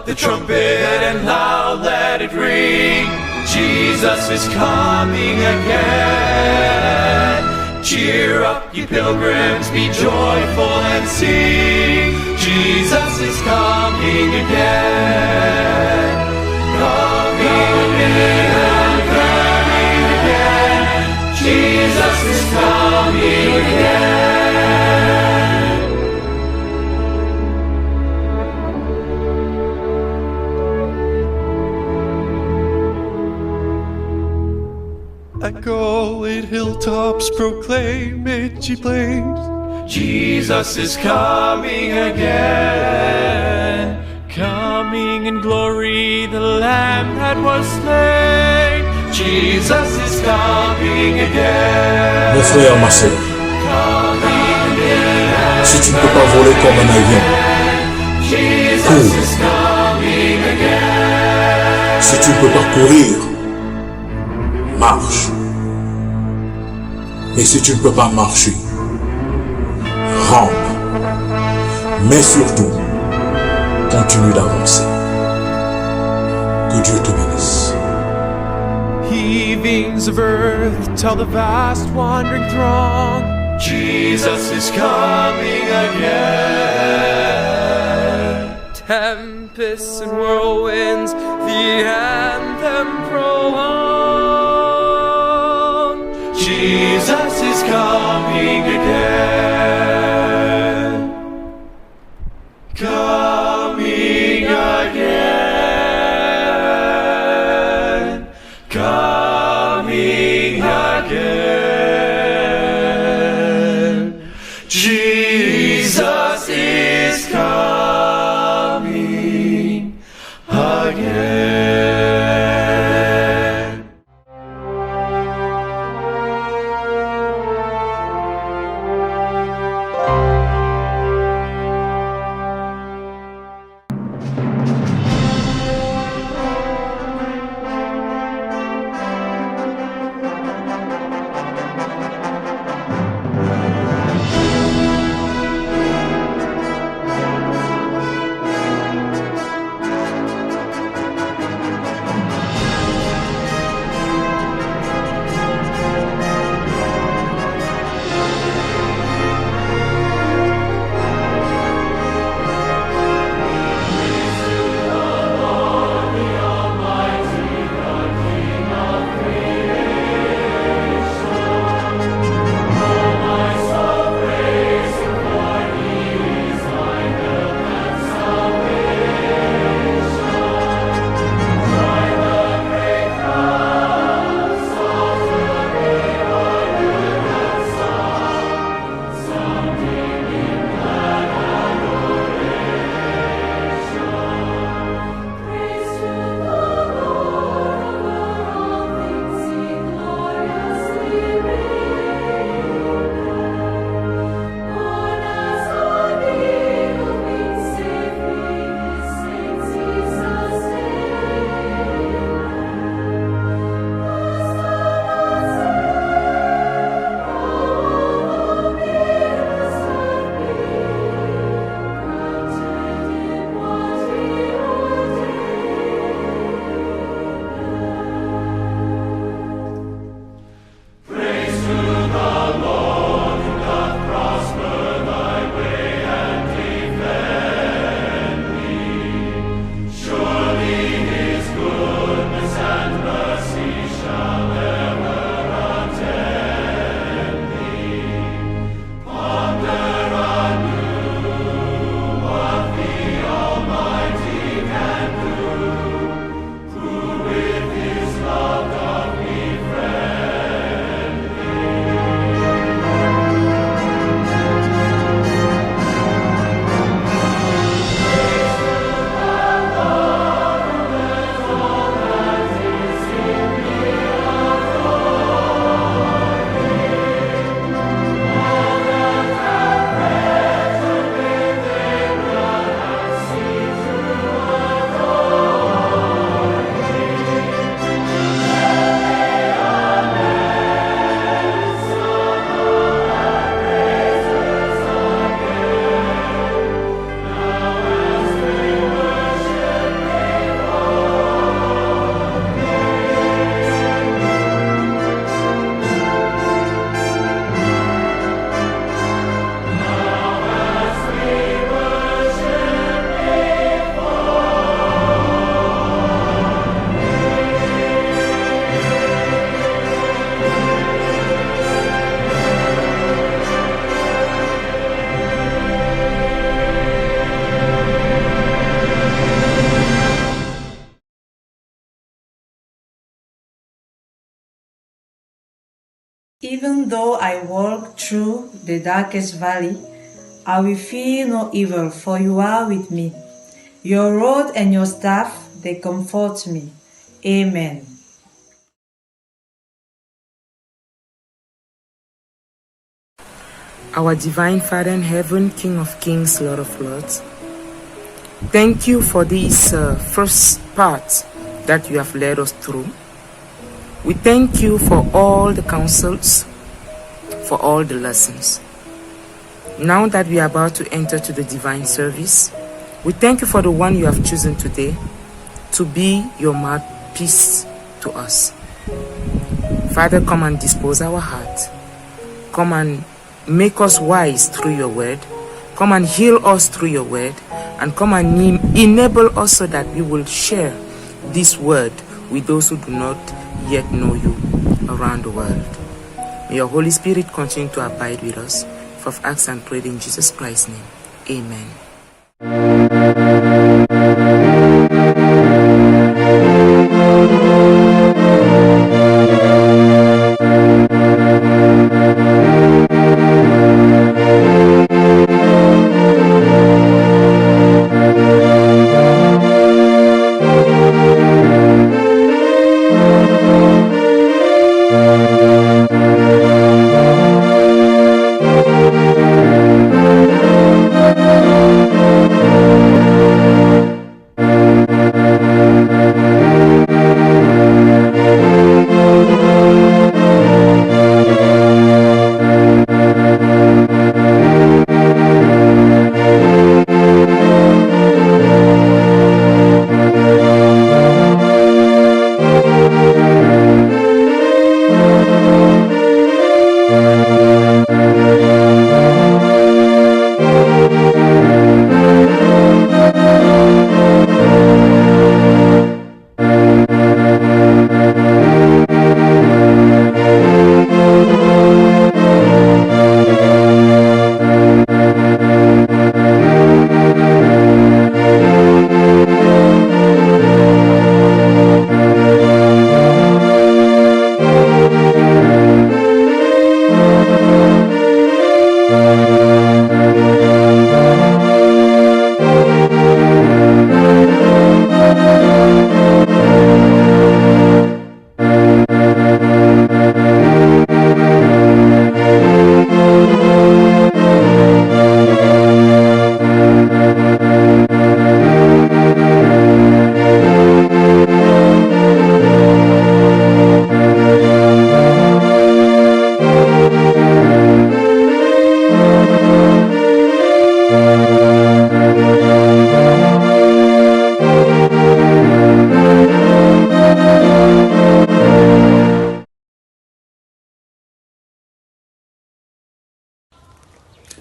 the trumpet and loud let it ring. Jesus is coming again. Cheer up, you pilgrims, be joyful and sing. Jesus is coming again. Coming again, coming again. Jesus is coming again. Echo it hilltops, proclaim it ye plains. Jesus is coming again. Coming in glory, the Lamb that was slain. Jesus is coming again. Mon frère, ma soeur, Coming again. si tu ne peux pas voler comme un avion, Jesus is coming again. si tu ne peux pas courir, marche. Et si tu ne peux pas marcher, rampe. Mais surtout, continue d'avancer. Que Dieu te bénisse. Heavings of earth tell the vast wandering throng, Jesus is coming again. Tempests and whirlwinds, the anthem prolong. Jesus is coming again. Coming again. Coming again. Jesus is coming again. Even though I walk through the darkest valley, I will fear no evil, for you are with me. Your rod and your staff, they comfort me. Amen. Our divine Father in heaven, King of kings, Lord of lords, thank you for this first part that you have led us through. We thank you for all the counsels, for all the lessons. Now that we are about to enter to the divine service, we thank you for the one you have chosen today to be your mouthpiece to us. Father, come and dispose our heart. Come and make us wise through your word. Come and heal us through your word. And come and enable us so that we will share this word with those who do not yet know you around the world. May your Holy Spirit continue to abide with us. For I've asked and prayed in Jesus Christ's name. Amen.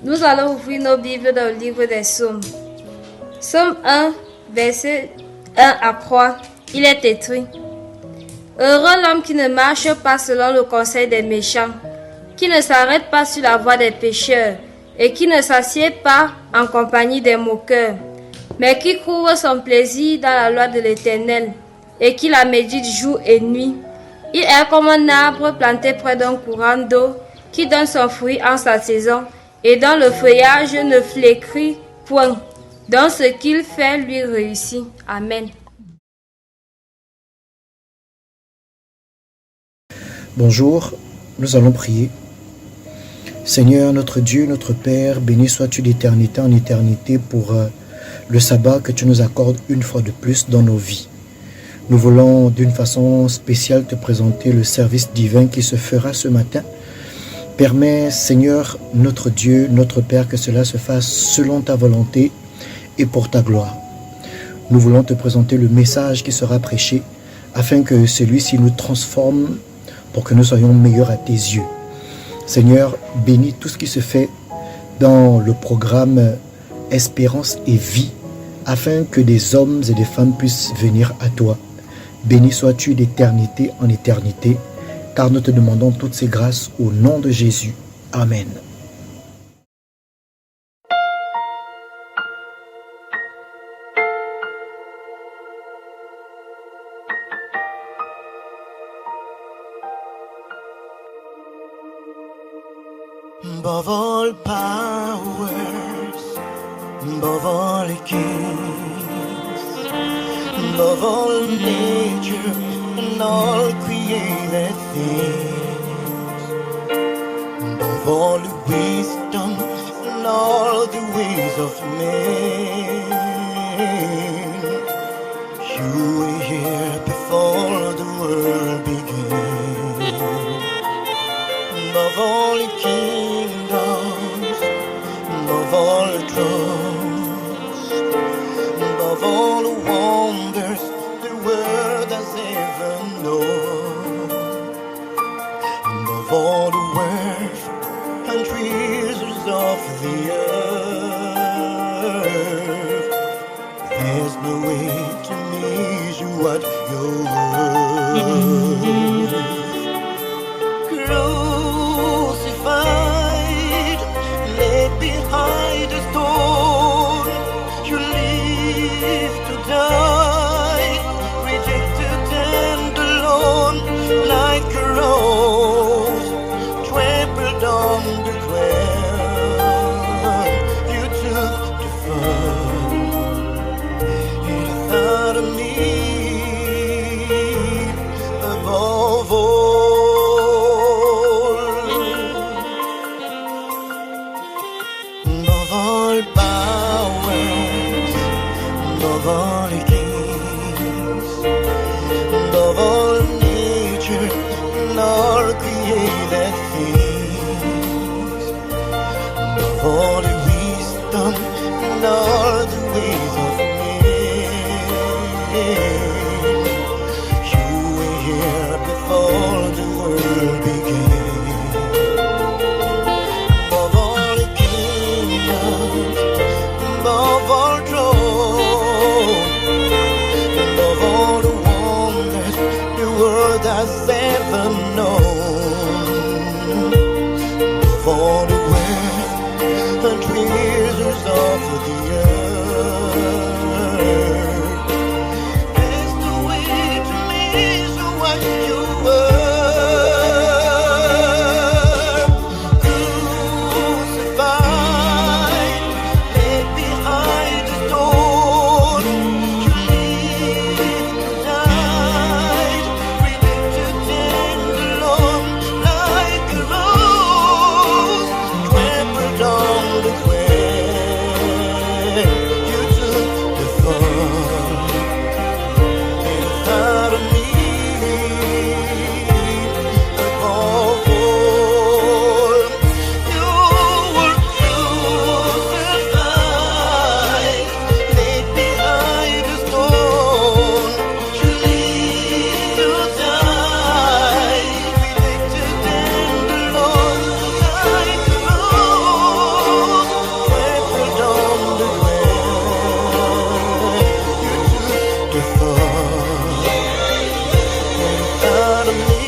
Nous allons ouvrir nos Bibles dans le livre des Psaumes. Psaume 1, verset 1 à 3, il est écrit: Heureux l'homme qui ne marche pas selon le conseil des méchants, qui ne s'arrête pas sur la voie des pécheurs, et qui ne s'assied pas en compagnie des moqueurs, mais qui trouve son plaisir dans la loi de l'Éternel, et qui la médite jour et nuit. Il est comme un arbre planté près d'un courant d'eau, qui donne son fruit en sa saison, et dont le feuillage ne flétrit point. Dans ce qu'il fait, lui réussit. Amen. Bonjour, nous allons prier. Seigneur, notre Dieu, notre Père, béni sois-tu d'éternité en éternité pour le sabbat que tu nous accordes une fois de plus dans nos vies. Nous voulons d'une façon spéciale te présenter le service divin qui se fera ce matin. Permets, Seigneur, notre Dieu, notre Père, que cela se fasse selon ta volonté et pour ta gloire. Nous voulons te présenter le message qui sera prêché afin que celui-ci nous transforme pour que nous soyons meilleurs à tes yeux. Seigneur, bénis tout ce qui se fait dans le programme Espérance et Vie afin que des hommes et des femmes puissent venir à toi. Béni sois-tu d'éternité en éternité, car nous te demandons toutes ces grâces au nom de Jésus. Amen. above all powers, above all kings, above all nature and all created things, above all wisdom and all the ways of men. You were here before the world began. Above all kingdoms, above all thrones, above all the wonders the world has ever known, above all the worth and treasures of the earth, there's no way to measure what you're worth. Crucified, laid behind a stone, you live to die, rejected and alone, like a rose trampled on the ground. You took the fall, and thought of me above all. Above all powers, above all kings, above all nature and all created things, above all the wisdom and all the ways of men. You were here before the world began. Above all the kingdoms, above all thrones, above all the wonders the world has ever known, above all the wealth and treasures of the earth, there's no way to measure what you were. Crucified, laid behind a stone, you lived to die, rejected and alone, like a rose trampled on the ground. You took the fall, and thought of me above all. You were crucified, laid behind a stone. You lived to die, rejected and alone, like a rose trampled on the ground. You took the fall, and thought of me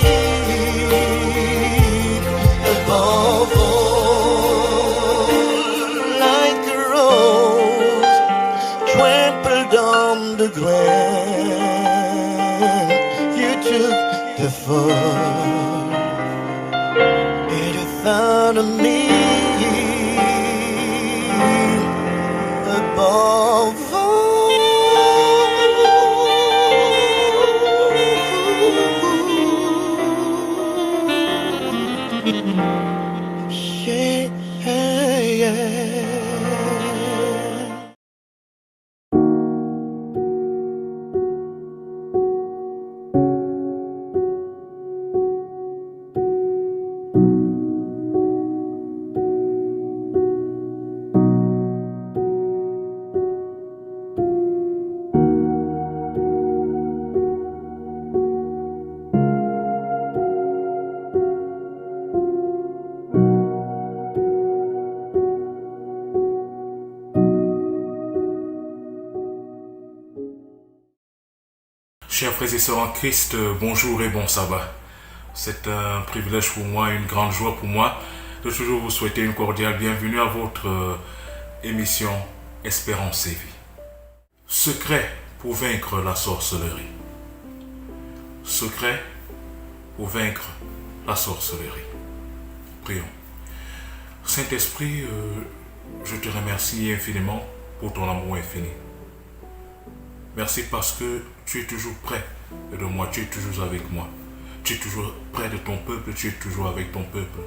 above all, like a rose trampled on the ground. You took the fall, and you thought of me above all. Yeah. Chers frères et sœurs en Christ, bonjour et bon sabbat. C'est un privilège pour moi, une grande joie pour moi de toujours vous souhaiter une cordiale bienvenue à votre émission Espérance et Vie. Secret pour vaincre la sorcellerie. Secret pour vaincre la sorcellerie. Prions. Saint-Esprit, je te remercie infiniment pour ton amour infini. Merci parce que tu es toujours près de moi, tu es toujours avec moi. Tu es toujours près de ton peuple, tu es toujours avec ton peuple.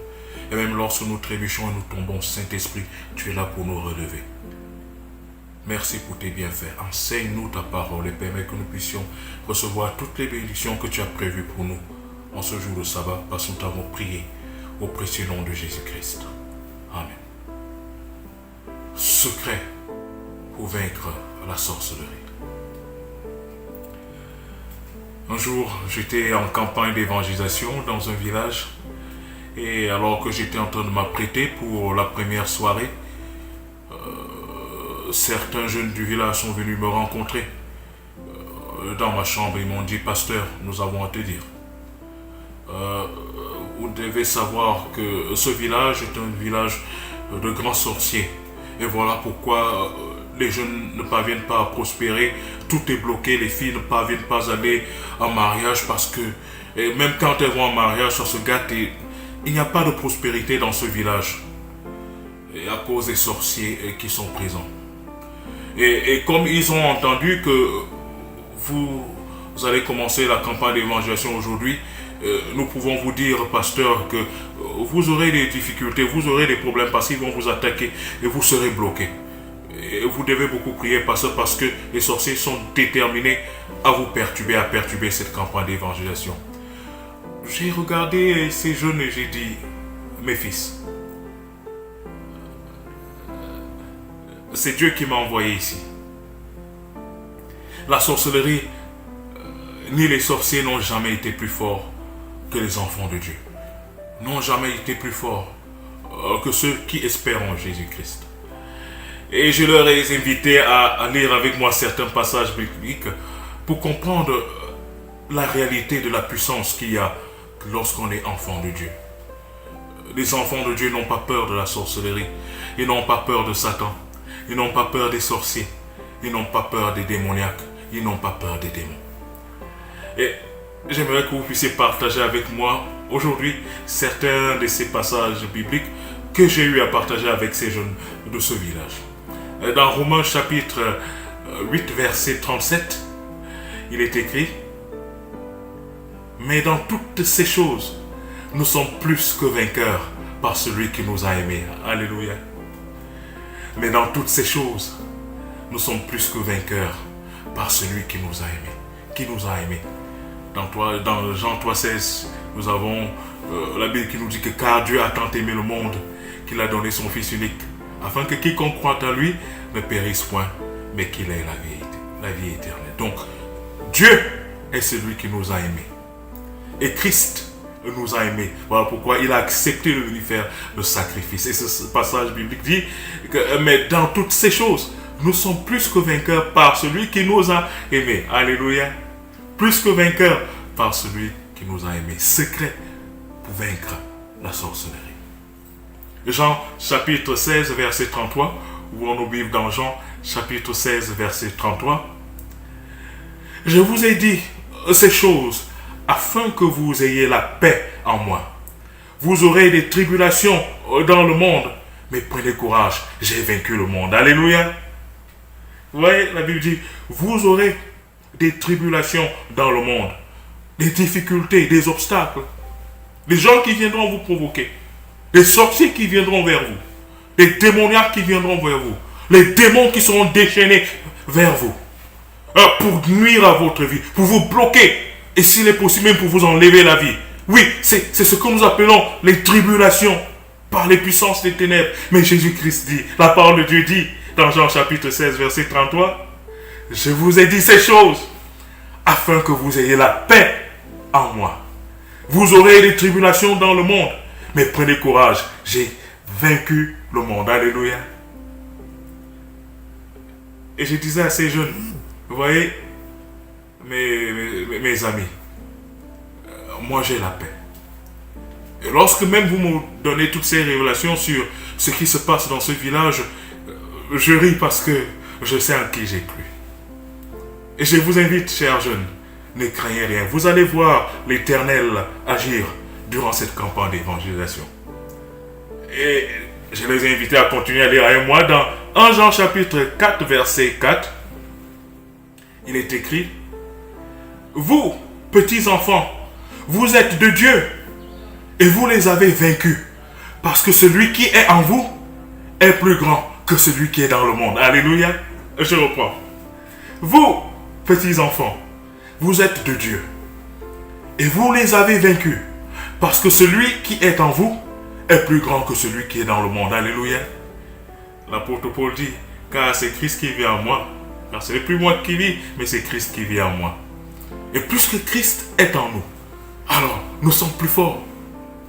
Et même lorsque nous trébuchons et nous tombons, Saint-Esprit, tu es là pour nous relever. Merci pour tes bienfaits. Enseigne-nous ta parole et permets que nous puissions recevoir toutes les bénédictions que tu as prévues pour nous en ce jour de sabbat, parce que nous t'avons prié au précieux nom de Jésus-Christ. Amen. Secret pour vaincre la sorcellerie. Un jour, j'étais en campagne d'évangélisation dans un village et alors que j'étais en train de m'apprêter pour la première soirée, certains jeunes du village sont venus me rencontrer dans ma chambre. Ils m'ont dit: pasteur, nous avons à te dire. Vous devez savoir que ce village est un village de grands sorciers. Et voilà pourquoi les jeunes ne parviennent pas à prospérer. Tout est bloqué, les filles ne parviennent pas à aller en mariage parce que même quand elles vont en mariage, ça se gâte et il n'y a pas de prospérité dans ce village. Et à cause des sorciers qui sont présents. Et comme ils ont entendu que vous allez commencer la campagne d'évangélisation aujourd'hui, nous pouvons vous dire, pasteur, que vous aurez des difficultés, vous aurez des problèmes parce qu'ils vont vous attaquer et vous serez bloqué. Et vous devez beaucoup prier parce que les sorciers sont déterminés à vous perturber, à perturber cette campagne d'évangélisation. J'ai regardé ces jeunes et j'ai dit: mes fils, c'est Dieu qui m'a envoyé ici. La sorcellerie, ni les sorciers n'ont jamais été plus forts que les enfants de Dieu. N'ont jamais été plus forts que ceux qui espèrent en Jésus-Christ. Et je leur ai invité à lire avec moi certains passages bibliques pour comprendre la réalité de la puissance qu'il y a lorsqu'on est enfant de Dieu. Les enfants de Dieu n'ont pas peur de la sorcellerie. Ils n'ont pas peur de Satan. Ils n'ont pas peur des sorciers. Ils n'ont pas peur des démoniaques. Ils n'ont pas peur des démons. Et j'aimerais que vous puissiez partager avec moi aujourd'hui certains de ces passages bibliques que j'ai eu à partager avec ces jeunes de ce village. Dans Romains chapitre 8 verset 37, il est écrit: mais dans toutes ces choses, nous sommes plus que vainqueurs par celui qui nous a aimés. Alléluia. Mais dans toutes ces choses, nous sommes plus que vainqueurs par celui qui nous a aimés. Qui nous a aimés. Dans Jean 3,16, nous avons la Bible qui nous dit que car Dieu a tant aimé le monde qu'il a donné son Fils unique, afin que quiconque croit en lui ne périsse point, mais qu'il ait la vie éternelle. Donc, Dieu est celui qui nous a aimés. Et Christ nous a aimés. Voilà pourquoi il a accepté de venir faire le sacrifice. Et ce passage biblique dit que, mais dans toutes ces choses, nous sommes plus que vainqueurs par celui qui nous a aimés. Alléluia. Plus que vainqueurs par celui qui nous a aimés. Secret pour vaincre la sorcellerie. Jean chapitre 16 verset 33. Ouvrons nos Bibles dans Jean chapitre 16 verset 33. Je vous ai dit ces choses afin que vous ayez la paix en moi. Vous aurez des tribulations dans le monde, mais prenez courage, j'ai vaincu le monde. Alléluia. Vous voyez, la Bible dit, vous aurez des tribulations dans le monde, des difficultés, des obstacles, des gens qui viendront vous provoquer, des sorciers qui viendront vers vous, des démoniaques qui viendront vers vous, les démons qui seront déchaînés vers vous, pour nuire à votre vie, pour vous bloquer, et s'il est possible même pour vous enlever la vie. Oui, c'est ce que nous appelons les tribulations par les puissances des ténèbres. Mais Jésus-Christ dit, la parole de Dieu dit, dans Jean chapitre 16 verset 33, je vous ai dit ces choses afin que vous ayez la paix en moi. Vous aurez des tribulations dans le monde, mais prenez courage, j'ai vaincu le monde. Alléluia. Et je disais à ces jeunes, vous voyez, mes amis, moi j'ai la paix. Et lorsque même vous me donnez toutes ces révélations sur ce qui se passe dans ce village, je ris parce que je sais en qui j'ai cru. Et je vous invite, chers jeunes, ne craignez rien. Vous allez voir l'Éternel agir durant cette campagne d'évangélisation. Et Je les ai invités à continuer à lire avec moi dans 1 Jean chapitre 4 verset 4. Il est écrit: vous, petits enfants, vous êtes de Dieu et vous les avez vaincus, parce que celui qui est en vous est plus grand que celui qui est dans le monde. Alléluia. Je reprends. Vous, petits enfants, vous êtes de Dieu et vous les avez vaincus, parce que celui qui est en vous est plus grand que celui qui est dans le monde. Alléluia. L'apôtre Paul dit: car c'est Christ qui vit en moi. Car ce n'est plus moi qui vis, mais c'est Christ qui vit en moi. Et puisque Christ est en nous, alors nous sommes plus forts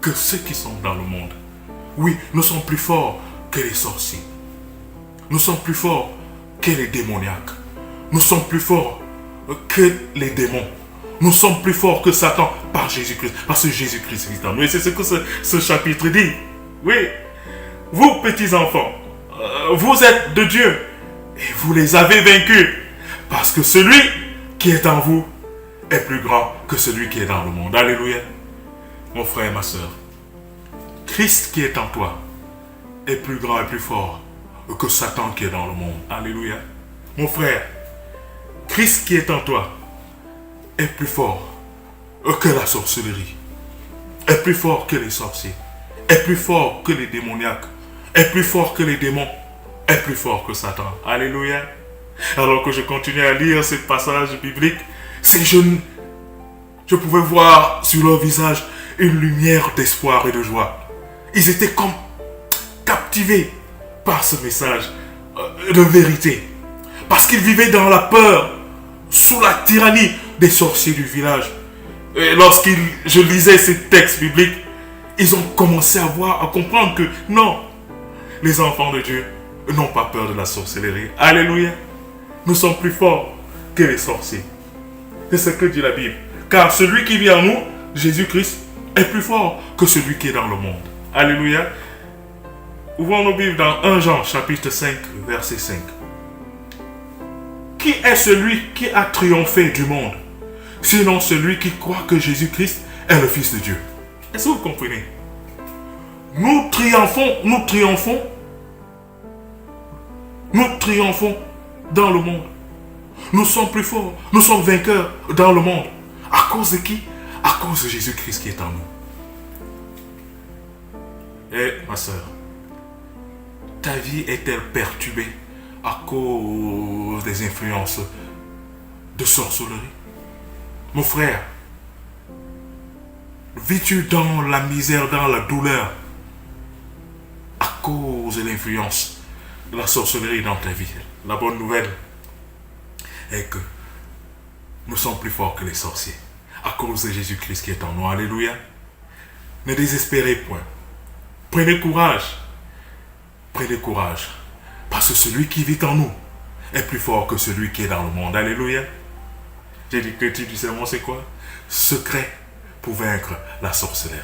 que ceux qui sont dans le monde. Oui, nous sommes plus forts que les sorciers. Nous sommes plus forts que les démoniaques. Nous sommes plus forts que les démons. Nous sommes plus forts que Satan par Jésus-Christ. Parce que Jésus-Christ vit en nous. Et c'est ce que ce chapitre dit. Oui, vous petits enfants, vous êtes de Dieu et vous les avez vaincus. Parce que celui qui est en vous est plus grand que celui qui est dans le monde. Alléluia. Mon frère et ma soeur, Christ qui est en toi est plus grand et plus fort que Satan qui est dans le monde. Alléluia. Mon frère, Christ qui est en toi est plus fort que la sorcellerie, est plus fort que les sorciers, est plus fort que les démoniaques, est plus fort que les démons, est plus fort que Satan. Alléluia. Alors que je continue à lire ce passage biblique, ces jeunes, je pouvais voir sur leur visage une lumière d'espoir et de joie. Ils étaient comme captivés par ce message de vérité. Parce qu'ils vivaient dans la peur, sous la tyrannie des sorciers du village. Et je lisais ces textes bibliques, ils ont commencé à voir, à comprendre que non, les enfants de Dieu n'ont pas peur de la sorcellerie. Alléluia. Nous sommes plus forts que les sorciers. C'est ce que dit la Bible. Car celui qui vit en nous, Jésus-Christ, est plus fort que celui qui est dans le monde. Alléluia. Ouvrons nos Bibles dans 1 Jean chapitre 5, verset 5. Qui est celui qui a triomphé du monde, sinon celui qui croit que Jésus-Christ est le Fils de Dieu? Est-ce que vous comprenez? Nous triomphons dans le monde. Nous sommes plus forts, nous sommes vainqueurs dans le monde. À cause de qui? À cause de Jésus-Christ qui est en nous. Et ma soeur, ta vie est-elle perturbée à cause des influences de sorcellerie? Mon frère, vis-tu dans la misère, dans la douleur à cause de l'influence de la sorcellerie dans ta vie? La bonne nouvelle est que nous sommes plus forts que les sorciers à cause de Jésus-Christ qui est en nous. Alléluia. Ne désespérez point. Prenez courage. Prenez courage. Parce que celui qui vit en nous est plus fort que celui qui est dans le monde. Alléluia. J'ai dit que le titre du sermon, c'est quoi? Secret pour vaincre la sorcellerie.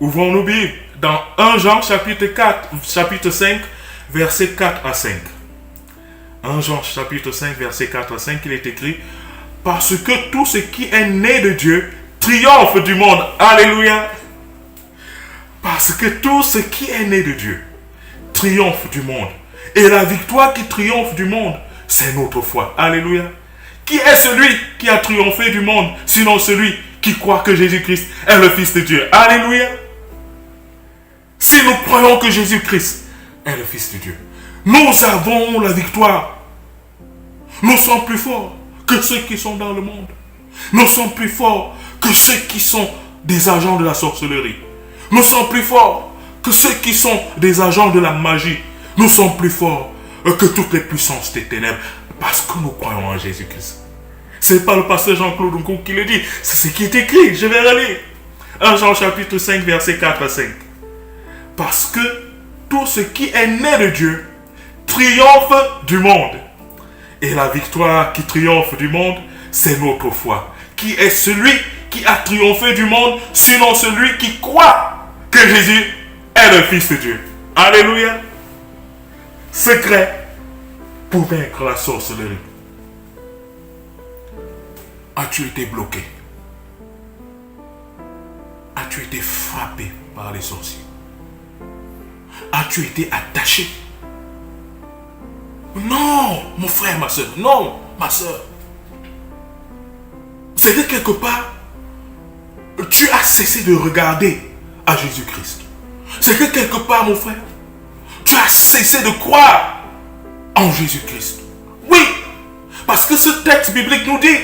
Ouvrons nos Bibles dans 1 Jean chapitre 5, versets 4 à 5. 1 Jean chapitre 5, verset 4 à 5, il est écrit: parce que tout ce qui est né de Dieu triomphe du monde. Alléluia. Parce que tout ce qui est né de Dieu triomphe du monde. Et la victoire qui triomphe du monde, c'est notre foi. Alléluia. Qui est celui qui a triomphé du monde, sinon celui qui croit que Jésus-Christ est le Fils de Dieu? Alléluia. Si nous croyons que Jésus-Christ est le Fils de Dieu, nous avons la victoire. Nous sommes plus forts que ceux qui sont dans le monde. Nous sommes plus forts que ceux qui sont des agents de la sorcellerie. Nous sommes plus forts que ceux qui sont des agents de la magie. Nous sommes plus forts que toutes les puissances des ténèbres parce que nous croyons en Jésus-Christ. Ce n'est pas le pasteur Jean-Claude Nkou qui le dit, c'est ce qui est écrit. Je vais relire 1 Jean chapitre 5 verset 4 à 5. Parce que tout ce qui est né de Dieu triomphe du monde. Et la victoire qui triomphe du monde, c'est notre foi. Qui est celui qui a triomphé du monde, sinon celui qui croit que Jésus est le Fils de Dieu. Alléluia. Secret pour vaincre la sorcellerie. As-tu été bloqué? As-tu été frappé par les sorciers? as-tu été attaché? Non, mon frère, ma soeur. Non, ma soeur. C'est que quelque part, tu as cessé de regarder à Jésus-Christ. C'est que quelque part, mon frère, tu as cessé de croire en Jésus-Christ. Oui, parce que ce texte biblique nous dit,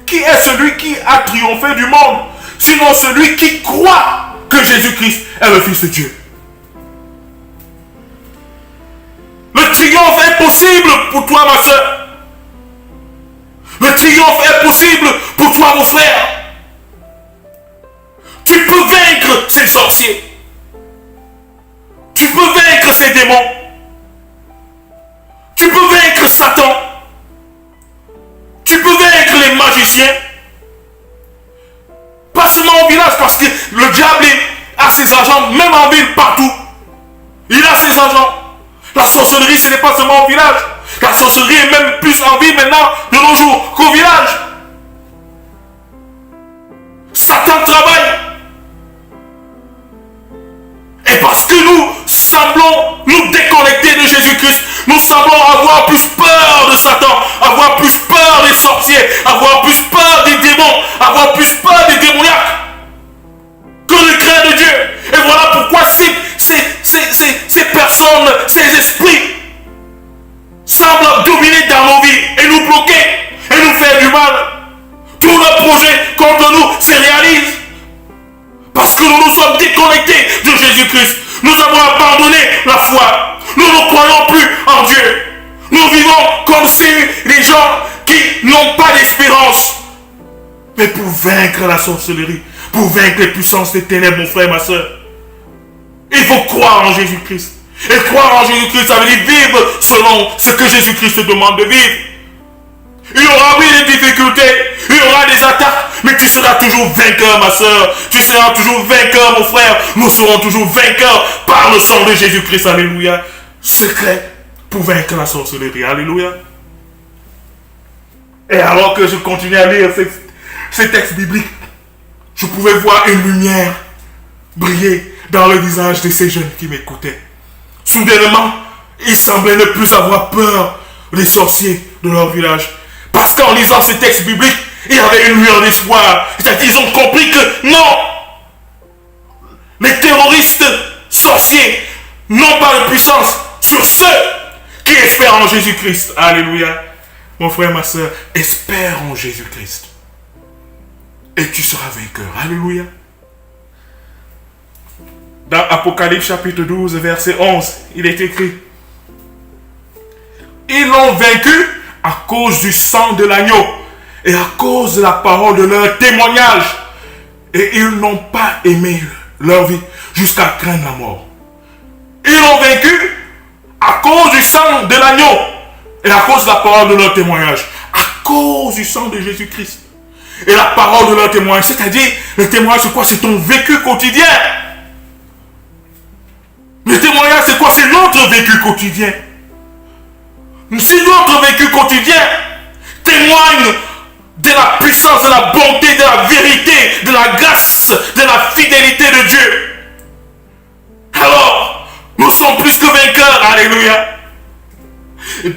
qui est celui qui a triomphé du monde, sinon celui qui croit que Jésus-Christ est le Fils de Dieu. Le triomphe est possible pour toi, ma soeur. Le triomphe est possible pour toi, mon frère. Tu peux vaincre ces sorciers. Tu peux vaincre ces démons. Tu peux vaincre Satan. Tu peux vaincre les magiciens. Pas seulement au village, parce que le diable a ses agents, même en ville, partout. Il a ses agents. La sorcellerie, ce n'est pas seulement au village. La sorcellerie est même plus en ville maintenant, de nos jours, qu'au village. Satan travaille. Et parce que nous semblons nous déconnecter de Jésus-Christ, nous semblons avoir plus peur de Satan, avoir plus peur des sorciers, avoir plus peur des démons, avoir plus peur des démoniaques que de craindre Dieu. Et voilà pourquoi ces personnes, ces esprits semblent dominer dans nos vies et nous bloquer et nous faire du mal. Tous nos projets contre nous se réalisent parce que nous nous sommes déconnectés de Jésus-Christ. Nous avons abandonné la foi. Nous ne croyons plus en Dieu. Nous vivons comme si les gens qui n'ont pas d'espérance. Mais pour vaincre la sorcellerie, pour vaincre les puissances des ténèbres, mon frère, ma soeur, il faut croire en Jésus-Christ. Et croire en Jésus-Christ, ça veut dire vivre selon ce que Jésus-Christ te demande de vivre. Il y aura, oui, des difficultés, il y aura des attaques, mais tu seras toujours vainqueur, ma soeur. Tu seras toujours vainqueur, mon frère. Nous serons toujours vainqueurs par le sang de Jésus-Christ. Alléluia. Secret pour vaincre la sorcellerie. Alléluia. Et alors que je continuais à lire ces textes bibliques, je pouvais voir une lumière briller dans le visage de ces jeunes qui m'écoutaient. Soudainement, ils semblaient ne plus avoir peur des sorciers de leur village. Parce qu'en lisant ces textes bibliques, il y avait une lueur d'espoir. C'est-à-dire qu'ils ont compris que non, les terroristes sorciers n'ont pas de puissance sur ceux qui espèrent en Jésus-Christ. Alléluia. Mon frère, ma soeur, espère en Jésus-Christ. Et tu seras vainqueur. Alléluia. Dans Apocalypse chapitre 12, verset 11, il est écrit: ils l'ont vaincu à cause du sang de l'agneau et à cause de la parole de leur témoignage. Et ils n'ont pas aimé leur vie jusqu'à craindre la mort. Ils l'ont vaincu à cause du sang de l'agneau et à cause de la parole de leur témoignage. À cause du sang de Jésus-Christ et la parole de leur témoignage. C'est-à-dire, le témoignage, c'est quoi? C'est ton vécu quotidien. Le témoignage, c'est quoi? C'est notre vécu quotidien. Si notre vécu quotidien témoigne de la puissance, de la bonté, de la vérité, de la grâce, de la fidélité de Dieu, alors nous sommes plus que vainqueurs. Alléluia.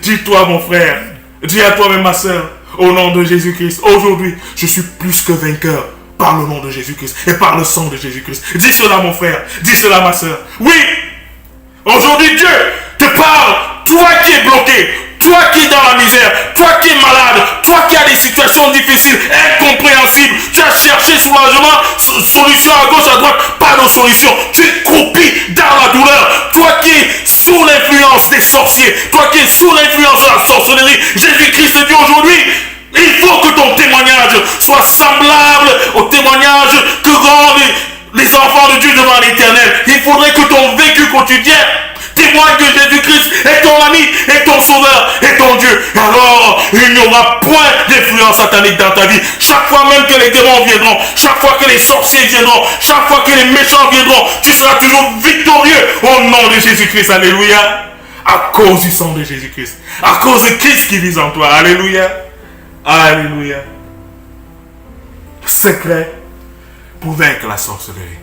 Dis-toi, mon frère, dis à toi-même, ma soeur, au nom de Jésus-Christ, aujourd'hui, je suis plus que vainqueur par le nom de Jésus-Christ et par le sang de Jésus-Christ. Dis cela, mon frère, dis cela, ma soeur. Oui, aujourd'hui, Dieu te parle, toi qui es bloqué, toi qui es dans la misère, toi qui es malade, toi qui as des situations difficiles, incompréhensibles, tu as cherché soulagement, solution à gauche, à droite, pas de solution, tu es croupi dans la douleur, toi qui es sous l'influence des sorciers, toi qui es sous l'influence de la sorcellerie, Jésus-Christ te dit aujourd'hui, il faut que ton témoignage soit semblable au témoignage que rendent les enfants de Dieu devant l'Éternel. Il faudrait que ton vécu quotidien témoigne que Jésus-Christ est ton ami, est ton sauveur, est ton Dieu. Alors, il n'y aura point d'influence satanique dans ta vie. Chaque fois même que les démons viendront, chaque fois que les sorciers viendront, chaque fois que les méchants viendront, tu seras toujours victorieux au nom de Jésus-Christ. Alléluia. À cause du sang de Jésus-Christ. À cause de Christ qui vit en toi. Alléluia. Alléluia. Secret pour vaincre la sorcellerie.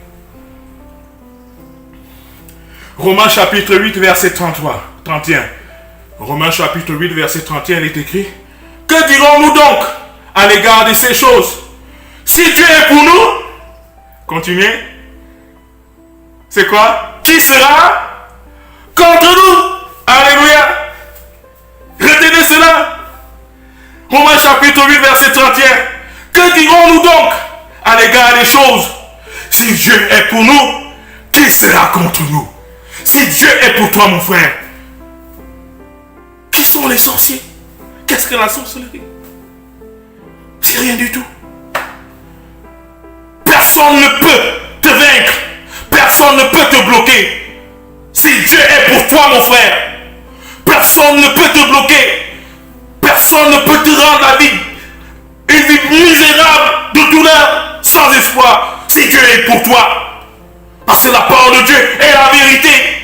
Romains chapitre 8, verset 31. Romains chapitre 8, verset 31, il est écrit: que dirons-nous donc à l'égard de ces choses? Si Dieu est pour nous, continuez. C'est quoi? Qui sera contre nous? Alléluia. Retenez cela. Romains chapitre 8, verset 31. Que dirons-nous donc à l'égard des choses? Si Dieu est pour nous, qui sera contre nous? Si Dieu est pour toi, mon frère, qui sont les sorciers? Qu'est-ce que la sorcellerie? C'est rien du tout. Personne ne peut te vaincre. Personne ne peut te bloquer. Si Dieu est pour toi, mon frère, personne ne peut te bloquer. Personne ne peut te rendre la vie. Une vie misérable, de douleur, sans espoir. Si Dieu est pour toi. Parce que la parole de Dieu est la vérité.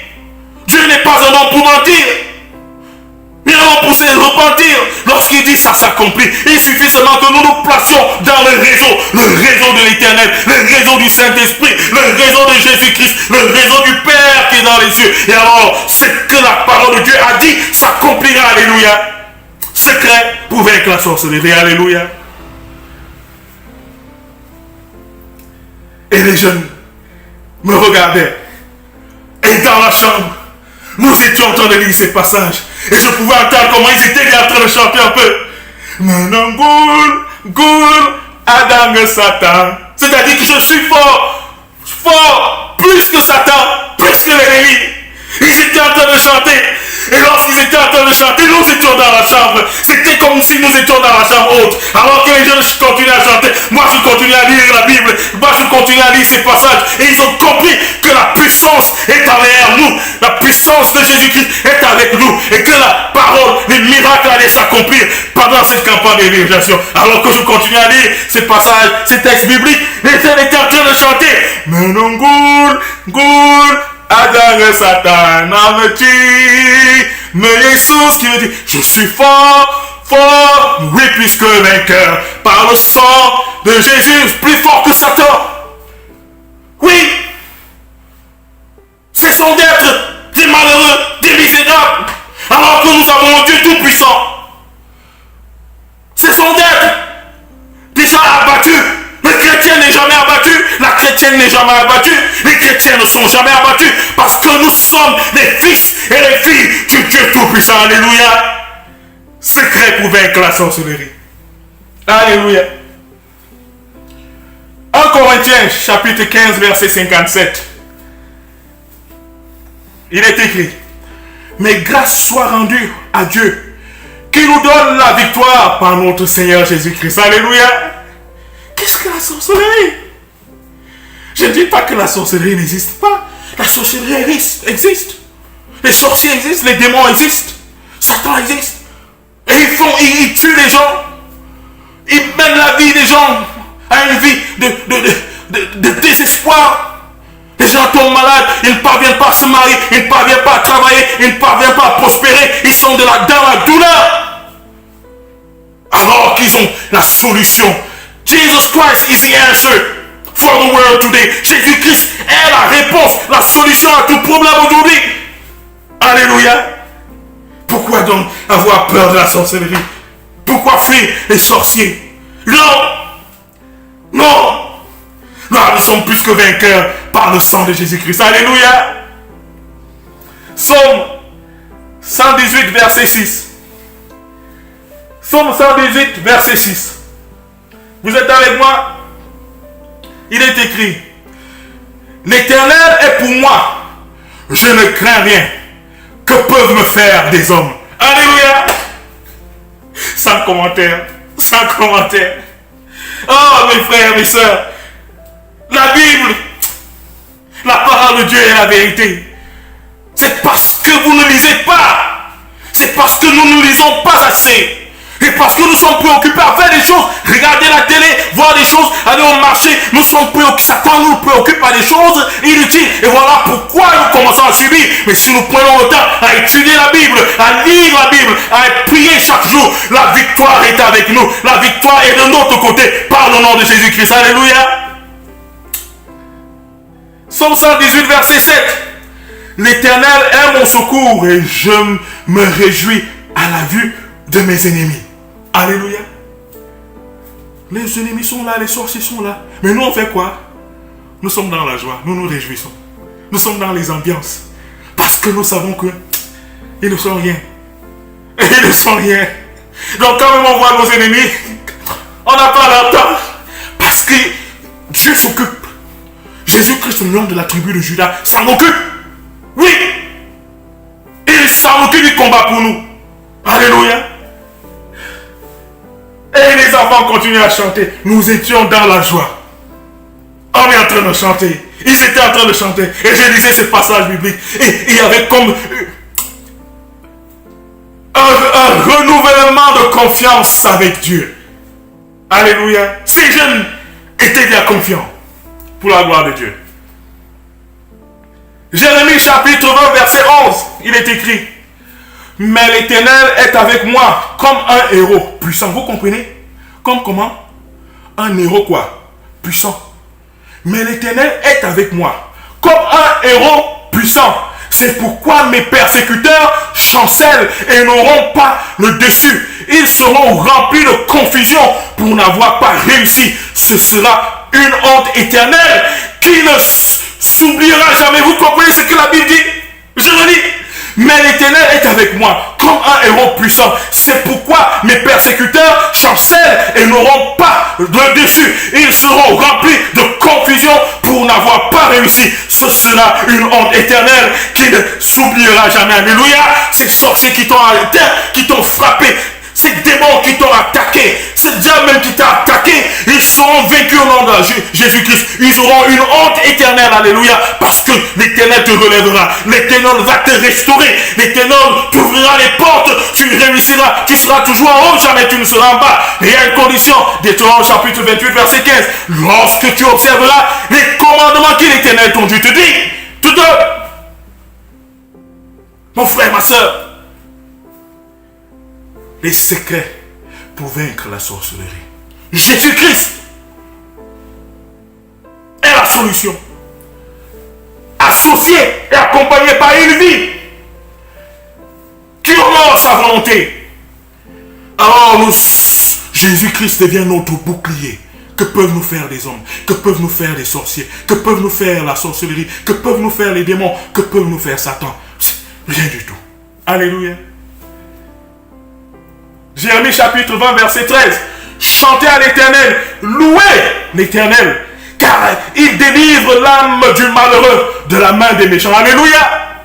Dieu n'est pas un homme pour mentir. Mais un homme pour se repentir. Lorsqu'il dit ça s'accomplit, il suffit seulement que nous nous placions dans le réseau de l'Éternel, le réseau du Saint-Esprit, le réseau de Jésus-Christ, le réseau du Père qui est dans les cieux. Et alors, ce que la parole de Dieu a dit s'accomplira. Alléluia. Secret pour vaincre la sorcellerie. Alléluia. Et les jeunes me regardaient. Et dans la chambre, nous étions en train de lire ces passages. Et je pouvais entendre comment ils étaient en train de chanter un peu. Maintenant, goul, Adam et Satan. C'est-à-dire que je suis fort, plus que Satan, plus que l'ennemi. Ils étaient en train de chanter. Et lorsqu'ils étaient en train de chanter, nous étions dans la chambre. C'était comme si nous étions dans la chambre haute. Alors que les jeunes continuaient à chanter, moi je continuais à lire la Bible. Moi je continuais à lire ces passages. Et ils ont compris que la puissance est derrière nous. La puissance de Jésus-Christ est avec nous. Et que la parole, les miracles allaient s'accomplir pendant cette campagne d'évangélisation. Alors que je continuais à lire ces passages, ces textes bibliques, les jeunes étaient en train de chanter. Mais non, goul, Adam et Satan, mais Jésus qui me dit, je suis fort, oui, plus que vainqueur, par le sang de Jésus, plus fort que Satan. Oui, cessons d'être des malheureux, des misérables, alors que nous avons un Dieu tout-puissant. Cessons d'être des gens abattus. Le chrétien n'est jamais abattu, la chrétienne n'est jamais abattue, les chrétiens ne sont jamais abattus parce que nous sommes les fils et les filles du Dieu Tout-Puissant. Alléluia. Secret pour vaincre la sorcellerie. Alléluia. 1 Corinthiens chapitre 15 verset 57. Il est écrit: mais grâce soit rendue à Dieu qui nous donne la victoire par notre Seigneur Jésus-Christ. Alléluia. Qu'est-ce que la sorcellerie? Je ne dis pas que la sorcellerie n'existe pas. La sorcellerie existe. Les sorciers existent, les démons existent. Satan existe. Et ils tuent les gens. Ils mènent la vie des gens à une vie de désespoir. Les gens tombent malades, ils ne parviennent pas à se marier, ils ne parviennent pas à travailler, ils ne parviennent pas à prospérer. Ils sont dans la douleur. Alors qu'ils ont la solution. Jesus Christ is the answer for the world today. Jésus-Christ est la réponse, la solution à tout problème aujourd'hui. Alléluia. Pourquoi donc avoir peur de la sorcellerie? Pourquoi fuir les sorciers? Non. Nous sommes plus que vainqueurs par le sang de Jésus-Christ. Alléluia. Psaume 118, verset 6. Psaume 118, verset 6. Vous êtes avec moi? Il est écrit: l'Éternel est pour moi, je ne crains rien. Que peuvent me faire des hommes? Alléluia. Sans commentaire. Oh mes frères, mes soeurs, la Bible, la parole de Dieu est la vérité. C'est parce que vous ne lisez pas. C'est parce que nous ne lisons pas assez. Et parce que nous sommes préoccupés à faire des choses, regarder la télé, voir des choses, aller au marché, nous sommes préoccupés. Satan nous préoccupe à des choses inutiles. Et voilà pourquoi nous commençons à subir. Mais si nous prenons le temps à étudier la Bible, à lire la Bible, à prier chaque jour, la victoire est avec nous. La victoire est de notre côté par le nom de Jésus-Christ. Alléluia. Psaume 118, verset 7. L'Éternel est mon secours et je me réjouis à la vue de mes ennemis. Alléluia. Les ennemis sont là, les sorciers sont là. Mais nous, on fait quoi? Nous sommes dans la joie, nous nous réjouissons. Nous sommes dans les ambiances. Parce que nous savons que ils ne sont rien. Ils ne sont rien. Donc quand même on voit nos ennemis, on n'a pas leur temps. Parce que Dieu s'occupe. Jésus-Christ, le lion de la tribu de Juda, s'en occupe. Oui. Il s'en occupe du combat pour nous. Alléluia. Et les enfants continuent à chanter. Nous étions dans la joie. On est en train de chanter. Ils étaient en train de chanter. Et je lisais ce passage biblique. Et il y avait comme un renouvellement de confiance avec Dieu. Alléluia. Ces jeunes étaient bien confiants. Pour la gloire de Dieu. Jérémie chapitre 20 verset 11. Il est écrit. Mais l'Éternel est avec moi comme un héros puissant. Vous comprenez? Comme comment? Un héros quoi? Puissant. Mais l'Éternel est avec moi comme un héros puissant. C'est pourquoi mes persécuteurs chancellent et n'auront pas le dessus. Ils seront remplis de confusion pour n'avoir pas réussi. Ce sera une honte éternelle qui ne s'oubliera jamais. Vous comprenez ce que la Bible dit? Je le dis. Mais l'Éternel est avec moi comme un héros puissant. C'est pourquoi mes persécuteurs chancellent et n'auront pas de dessus. Ils seront remplis de confusion pour n'avoir pas réussi. Ce sera une honte éternelle qui ne s'oubliera jamais. Alléluia. Ces sorciers qui t'ont atteint, qui t'ont frappé, ces démons qui t'ont attaqué, ce diable même qui t'a attaqué, ils seront vaincus au nom de Jésus-Christ. Ils auront une honte éternelle, alléluia, parce que l'Éternel te relèvera, l'Éternel va te restaurer, l'Éternel t'ouvrira les portes, tu réussiras, tu seras toujours en haut, jamais tu ne seras en bas. Et il y a une condition, Deutéronome chapitre 28, verset 15, lorsque tu observeras les commandements que l'Éternel ton Dieu te dit, tout deux, mon frère, ma soeur, les secrets pour vaincre la sorcellerie. Jésus-Christ est la solution. Associé et accompagné par une vie qui honore sa volonté. Alors Jésus-Christ devient notre bouclier. Que peuvent nous faire les hommes? Que peuvent nous faire les sorciers? Que peuvent nous faire la sorcellerie? Que peuvent nous faire les démons? Que peuvent nous faire Satan? Rien du tout. Alléluia. Jérémie chapitre 20 verset 13. Chantez à l'Éternel, louez l'Éternel, car il délivre l'âme du malheureux de la main des méchants. Alléluia.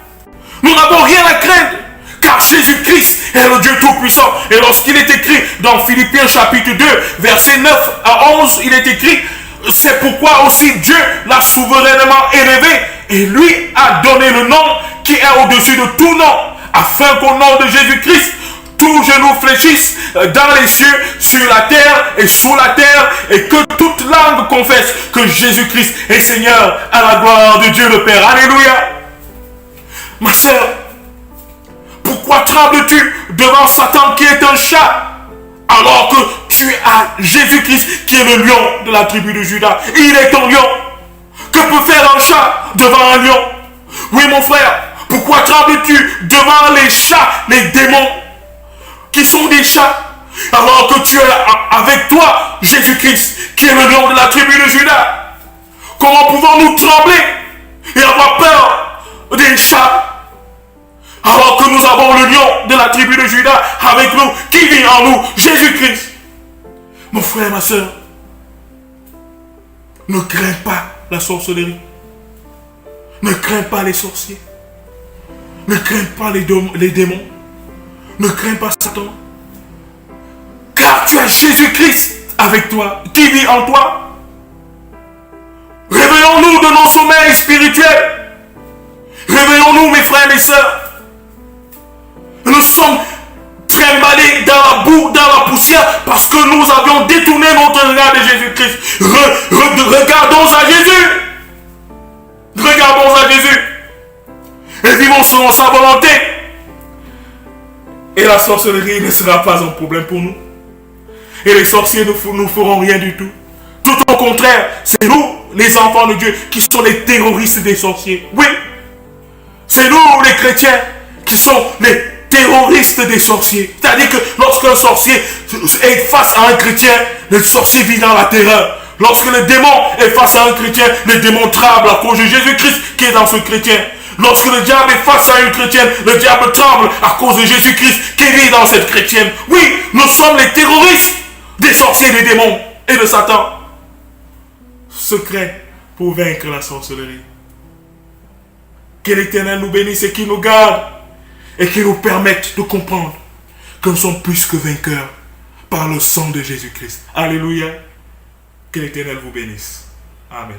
Nous n'avons rien à craindre, car Jésus-Christ est le Dieu Tout-Puissant. Et lorsqu'il est écrit dans Philippiens chapitre 2 verset 9 à 11, il est écrit, c'est pourquoi aussi Dieu l'a souverainement élevé et lui a donné le nom qui est au-dessus de tout nom, afin qu'au nom de Jésus-Christ, tous genoux fléchissent dans les cieux, sur la terre et sous la terre, et que toute langue confesse que Jésus-Christ est Seigneur, à la gloire de Dieu le Père. Alléluia. Ma sœur, pourquoi trembles-tu devant Satan qui est un chat, alors que tu as Jésus-Christ qui est le lion de la tribu de Juda? Il est ton lion. Que peut faire un chat devant un lion? Oui, mon frère, pourquoi trembles-tu devant les chats, les démons qui sont des chats, alors que tu as avec toi Jésus-Christ qui est le lion de la tribu de Juda? Comment pouvons-nous trembler et avoir peur des chats alors que nous avons le lion de la tribu de Juda avec nous, qui vit en nous, Jésus-Christ? Mon frère, ma soeur, ne crains pas la sorcellerie, ne crains pas les sorciers, ne crains pas les démons, ne crains pas Satan, car tu as Jésus-Christ avec toi, qui vit en toi. Réveillons-nous de nos sommeils spirituels. Réveillons-nous, mes frères et mes sœurs. Nous sommes trimballés dans la boue, dans la poussière, parce que nous avions détourné notre regard de Jésus-Christ. Regardons à Jésus. Regardons à Jésus. Et vivons selon sa volonté. Et la sorcellerie ne sera pas un problème pour nous. Et les sorciers ne nous feront rien du tout. Tout au contraire, c'est nous, les enfants de Dieu, qui sont les terroristes des sorciers. Oui, C'est nous, les chrétiens, qui sont les terroristes des sorciers. C'est-à-dire que lorsqu'un sorcier est face à un chrétien, le sorcier vit dans la terreur. Lorsque le démon est face à un chrétien, le démon tremble à cause de Jésus-Christ qui est dans ce chrétien. Lorsque le diable est face à une chrétienne, le diable tremble à cause de Jésus-Christ qui vit dans cette chrétienne. Oui, nous sommes les terroristes des sorciers, des démons et de Satan. Secret pour vaincre la sorcellerie. Que l'Éternel nous bénisse et qu'il nous garde et qu'il nous permette de comprendre que nous sommes plus que vainqueurs par le sang de Jésus-Christ. Alléluia. Que l'Éternel vous bénisse. Amen.